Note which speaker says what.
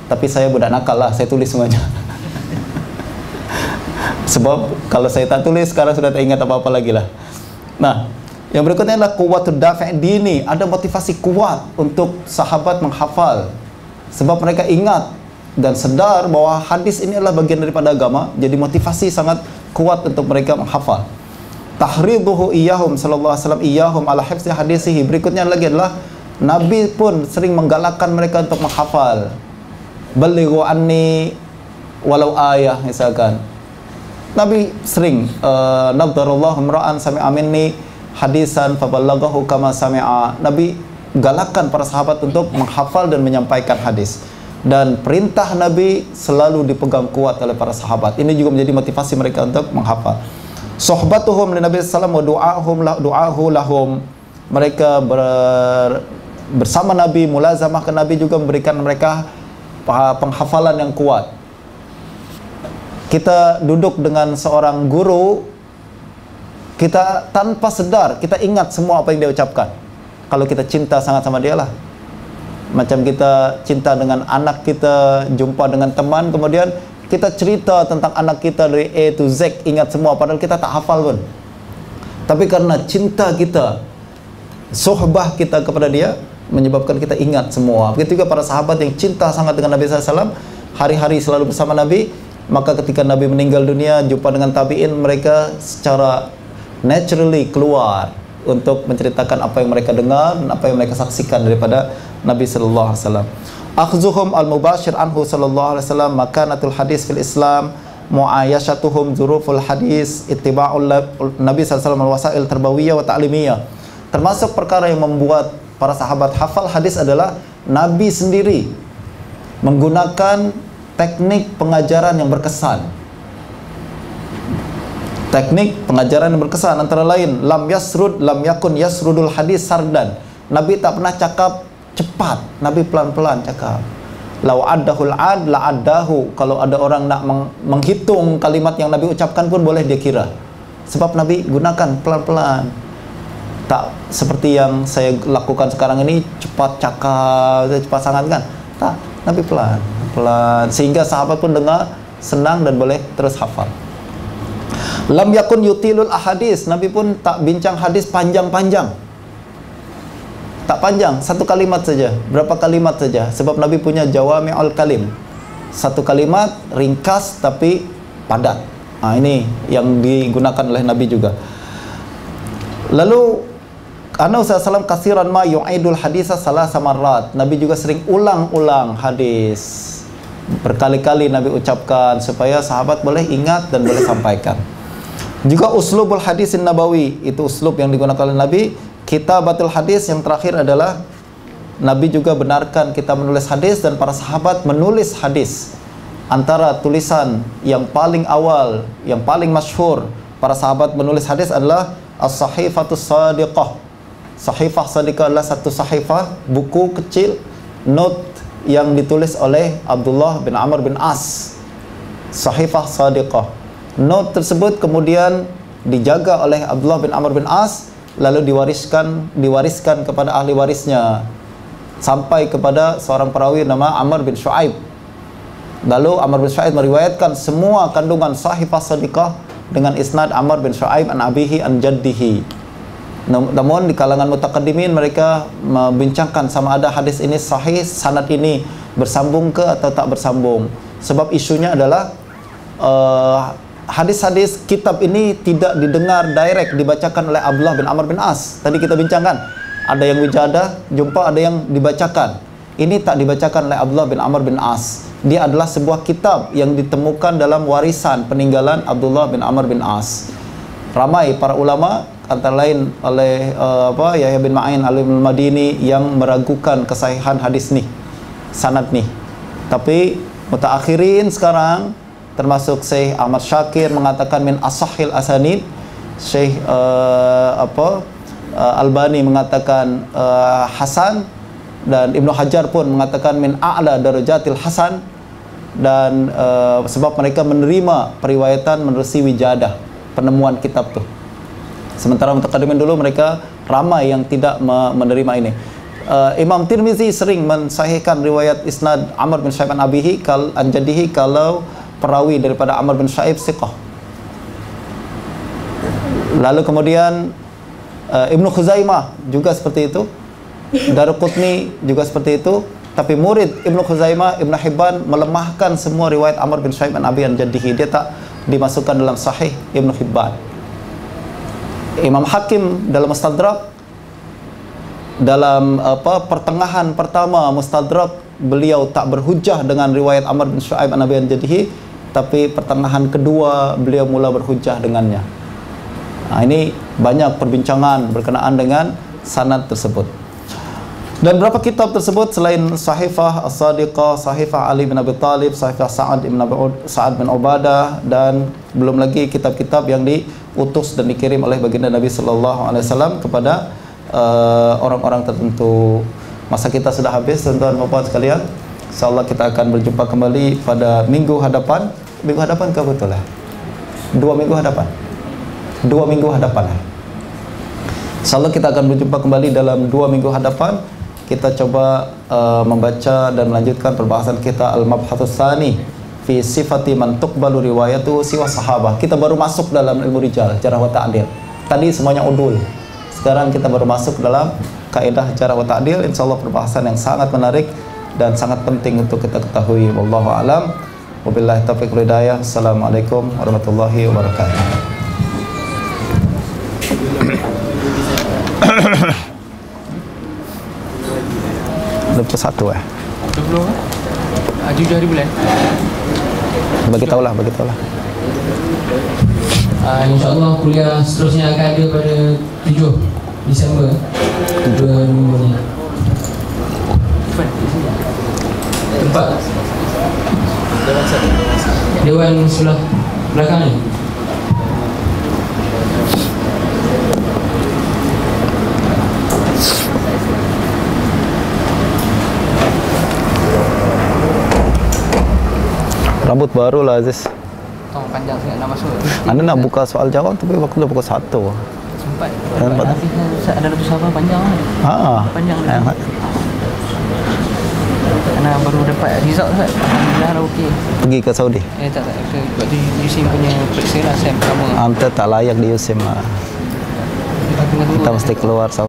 Speaker 1: Tapi saya budak nakal lah, saya tulis semuanya. Sebab kalau saya tak tulis, sekarang sudah tak ingat apa-apa lagi lah. Nah, yang berikutnya adalah quwwatud dafi' dini. Ada motivasi kuat untuk sahabat menghafal. Sebab mereka ingat dan sedar bahwa hadis ini adalah bagian daripada agama. Jadi motivasi sangat kuat untuk mereka menghafal. Tahriduhu iyahum sallallahu alaihi wasallam iyahum ala hifzi hadisihi. Berikutnya lagi adalah Nabi pun sering menggalakkan mereka untuk menghafal. Balighu anni walau ayah, misalkan. Nabi sering nadharallahu imra'an sami'a minni hadisan faballaghahu kama sami'a. Nabi galakkan para sahabat untuk menghafal dan menyampaikan hadis. Dan perintah Nabi selalu dipegang kuat oleh para sahabat. Ini juga menjadi motivasi mereka untuk menghafal. Sohbatuhum li Nabi sallallahu alaihi wasallam wa du'ahu lahum. Mereka bersama Nabi, mulazamah ke Nabi juga memberikan mereka penghafalan yang kuat. Kita duduk dengan seorang guru, kita tanpa sedar, kita ingat semua apa yang dia ucapkan. Kalau kita cinta sangat sama dia lah. Macam kita cinta dengan anak kita, jumpa dengan teman, kemudian kita cerita tentang anak kita dari A to Z, ingat semua, padahal kita tak hafal pun. Tapi karena cinta kita, sohbah kita kepada dia, menyebabkan kita ingat semua. Begitu juga para sahabat yang cinta sangat dengan Nabi SAW, hari-hari selalu bersama Nabi. Maka ketika Nabi meninggal dunia, jumpa dengan tabi'in, mereka secara naturally keluar untuk menceritakan apa yang mereka dengar dan apa yang mereka saksikan daripada Nabi sallallahu alaihi wasallam. Akhzuhum al-mubashir anhu sallallahu alaihi wasallam makanatul hadis fil Islam, muayyashatuhum zuruful hadis, ittiba'ul Nabi sallallahu alaihi wasallam al-wasail tarbawiyah wa ta'limiyah. Termasuk perkara yang membuat para sahabat hafal hadis adalah Nabi sendiri menggunakan teknik pengajaran yang berkesan. Teknik pengajaran yang berkesan antara lain lam yakun yasrudul hadis sardan. Nabi tak pernah cakap cepat, Nabi pelan-pelan cakap. Lau addahul ad la addahu. Kalau ada orang nak menghitung kalimat yang Nabi ucapkan pun boleh dia kira. Sebab Nabi gunakan pelan-pelan. Tak seperti yang saya lakukan sekarang ini, cepat cakap, cepat sangat kan. Tak, Nabi pelan. Sehingga sahabat pun dengar senang dan boleh terus hafal. Lam yakun yutilul ahadis. Nabi pun tak bincang hadis panjang-panjang. Tak panjang, satu kalimat saja, berapa kalimat saja. Sebab Nabi punya jawami'ul kalim. Satu kalimat ringkas tapi padat. Ini yang digunakan oleh Nabi juga. Lalu Anahu sallallahu kasiran ma yu'idul hadisa salasa marrat. Nabi juga sering ulang-ulang hadis. Berkali-kali Nabi ucapkan supaya sahabat boleh ingat dan boleh sampaikan. Juga uslubul hadisin nabawi, itu uslub yang digunakan oleh Nabi. Kitabatul hadis yang terakhir adalah Nabi juga benarkan kita menulis hadis dan para sahabat menulis hadis. Antara tulisan yang paling awal, yang paling masyhur para sahabat menulis hadis adalah As-Sahifatus Sadiqah. Sahifah Sadiqah adalah satu sahifah, buku kecil, note yang ditulis oleh Abdullah bin Amr bin As. Sahifah Sadiqah. Note tersebut kemudian dijaga oleh Abdullah bin Amr bin As, lalu diwariskan kepada ahli warisnya sampai kepada seorang perawi nama Amr bin Shu'aib. Lalu Amr bin Shu'aib meriwayatkan semua kandungan Sahifah Sadiqah dengan isnad Amr bin Shu'aib an abihi an jaddihi. Namun di kalangan mutaqaddimin mereka membincangkan sama ada hadis ini sahih, sanad ini bersambung ke atau tak bersambung. Sebab isunya adalah hadis-hadis kitab ini tidak didengar direct dibacakan oleh Abdullah bin Amr bin As. Tadi kita bincangkan, ada yang wijadah, jumpa ada yang dibacakan. Ini tak dibacakan oleh Abdullah bin Amr bin As. Dia adalah sebuah kitab yang ditemukan dalam warisan peninggalan Abdullah bin Amr bin As. Ramai para ulama, antara lain oleh Yahya bin Ma'in al-Madini, yang meragukan kesahihan hadis nih, sanad nih. Tapi mutaakhirin sekarang termasuk Syekh Ahmad Syakir mengatakan min asahhil asanid. Syekh Albani mengatakan hasan, dan Ibnu Hajar pun mengatakan min a'la darajatil hasan. Dan sebab mereka menerima periwayatan menerusi wijadah, penemuan kitab tuh. Sementara mutaqaddimin dulu mereka ramai yang tidak menerima ini. Imam Tirmizi sering mensahihkan riwayat isnad Amr bin Shu'aib an abihi an jaddihi kalau perawi daripada Amr bin Shu'aib siqah. Lalu kemudian Ibnu Khuzaimah juga seperti itu, Daruqutni juga seperti itu, tapi murid Ibnu Khuzaimah, Ibnu Hibban melemahkan semua riwayat Amr bin Shu'aib an abi an jaddihi. Dia tak dimasukkan dalam sahih Ibnu Hibban. Imam Hakim dalam Mustadrak, dalam pertengahan pertama Mustadrak, beliau tak berhujjah dengan riwayat Amr bin Shu'aib an abi an jaddihi, tapi pertengahan kedua beliau mula berhujjah dengannya. Nah, ini banyak perbincangan berkenaan dengan sanad tersebut. Dan berapa kitab tersebut selain Sahifah As-Sadiqah, Sahifah Ali bin Abi Thalib, Sahifah Sa'ad bin Ubadah, dan belum lagi kitab-kitab yang diutus dan dikirim oleh baginda Nabi sallallahu alaihi wasallam kepada orang-orang tertentu. Masa kita sudah habis, tuan-tuan dan puan sekalian. Insyaallah kita akan berjumpa kembali pada minggu hadapan. Minggu hadapan ke betul lah? 2 minggu hadapan. 2 minggu hadapan. Insyaallah kita akan berjumpa kembali dalam 2 minggu hadapan. Kita coba membaca dan melanjutkan perbahasan kita Al-Mabhathus Tsani fi sifati man tuqbalu riwayatuhu siwa sahabah. Kita baru masuk dalam ilmu rijal, jarh wa ta'dil. Tadi semuanya udul. Sekarang kita baru masuk dalam kaidah jarh wa ta'dil. Insyaallah perbahasan yang sangat menarik dan sangat penting untuk kita ketahui. Wallahu a'lam. Wabillahi taufiq wal hidayah. Assalamualaikum warahmatullahi wabarakatuh. 21 20
Speaker 2: 7 hari bulan.
Speaker 1: Bagi tahulah.
Speaker 2: InsyaAllah kuliah seterusnya akan ada pada 7 Disember 2 minggu ni. Tempat Dewan sebelah belakang ni.
Speaker 1: Rambut baru lah Aziz.
Speaker 2: Panjang sangat nak masuk.
Speaker 1: Anda nak buka soal jawab tapi waktu dah pukul 1.
Speaker 2: Sempat. Ada lepas apa panjang kan? Panjang. Karena baru dapat result Ustaz. Alhamdulillah dah okey.
Speaker 1: Pergi ke Saudi?
Speaker 2: Tak. Buat di USIM punya periksa lah, SEM pertama.
Speaker 1: Anda tak layak di USIM lah. Kita mesti keluar Saudi.